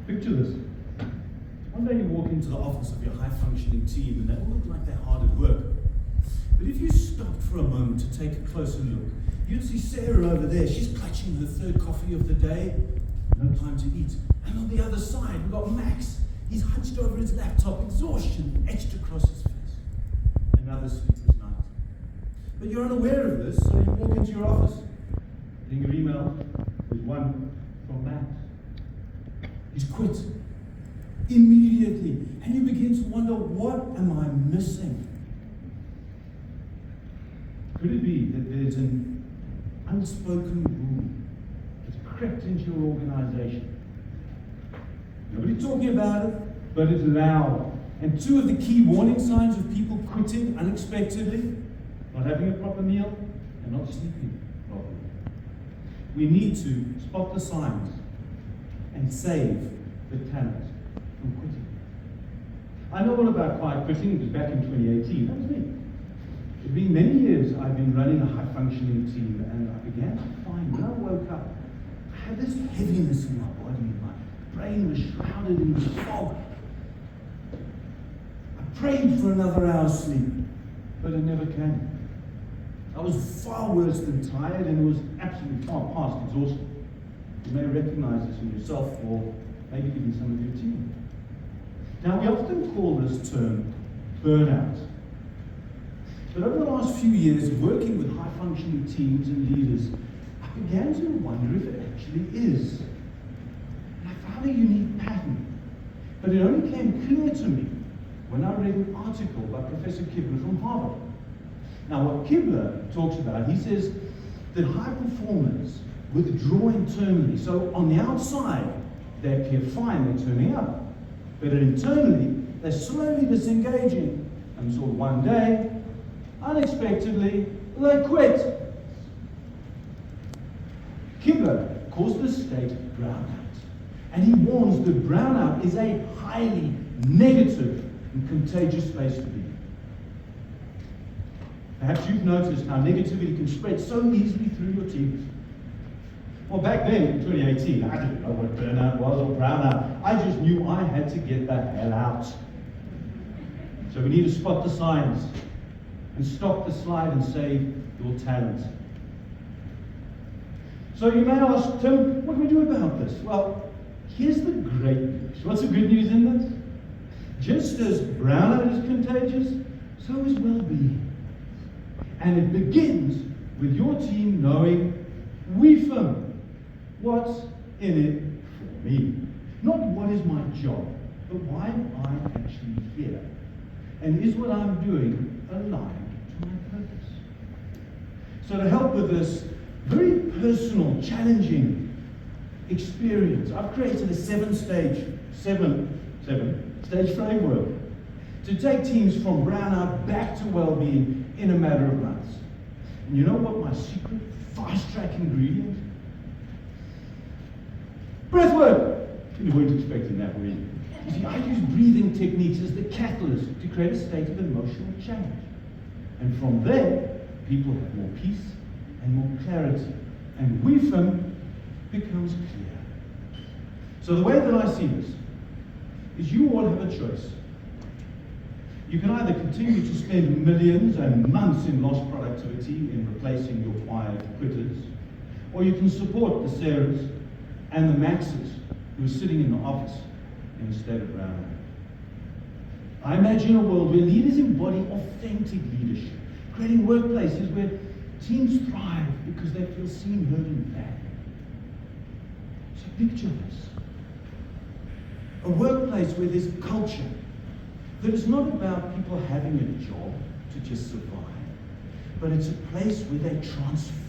Picture this. One day you walk into the office of your high-functioning team and they all look like they're hard at work. But if you stopped for a moment to take a closer look, you'd see Sarah over there. She's clutching her third coffee of the day. No time to eat. And on the other side, we've got Max. He's hunched over his laptop, exhaustion etched across his face. Another sleepless night. But you're unaware of this, so you walk into your office. Getting your email, there's one from Max. He's quit. Immediately. And you begin to wonder, what am I missing? Could it be that there's an unspoken rule that's crept into your organization? Nobody's talking about it, but it's loud. And two of the key warning signs of people quitting unexpectedly: not having a proper meal and not sleeping properly. We need to spot the signs and save the talent from quitting. I know all about quiet quitting. It was back in 2018. That was me. It's been many years I've been running a high-functioning team, and I began to find when I woke up, I had this heaviness in my body. My brain was shrouded in this fog. I prayed for another hour's sleep, but it never came. I was far worse than tired, and it was absolutely far past exhaustion. You may recognize this in yourself, or maybe even some of your team. Now, we often call this term burnout. But over the last few years, working with high-functioning teams and leaders, I began to wonder if it actually is. And I found a unique pattern. But it only came clear to me when I read an article by Professor Kibler from Harvard. Now, what Kibler talks about, he says that high performers withdraw internally. So on the outside, they appear fine, they're turning up. But internally, they're slowly disengaging. And so one day, unexpectedly, they quit. Kibler calls this state brownout. And he warns that brownout is a highly negative and contagious place to be. Perhaps you've noticed how negativity can spread so easily through your teams. Well, back then, in 2018, I didn't know what burnout was or brownout. I just knew I had to get the hell out. So we need to spot the signs and stop the slide and save your talent. So you may ask, Tim, what do we do about this? Well, here's the great news. What's the good news in this? Just as brownout is contagious, so is well-being. And it begins with your team knowing what's in it for me. Not what is my job, but why am I actually here? And is what I'm doing aligned to my purpose? So to help with this very personal, challenging experience, I've created a seven-stage framework to take teams from brownout back to well-being in a matter of months. And you know what my secret fast-track ingredient? Breath work! You weren't expecting that, were you? You see, I use breathing techniques as the catalyst to create a state of emotional change. And from there, people have more peace and more clarity. And WIFM becomes clear. So the way that I see this is you all have a choice. You can either continue to spend millions and months in lost productivity in replacing your quiet quitters, or you can support the Sarahs and the Maxes who are sitting in the office in a state of brownout. I imagine a world where leaders embody authentic leadership, creating workplaces where teams thrive because they feel seen, heard, and valued. So picture this. A workplace where there's culture that is not about people having a job to just survive, but it's a place where they transform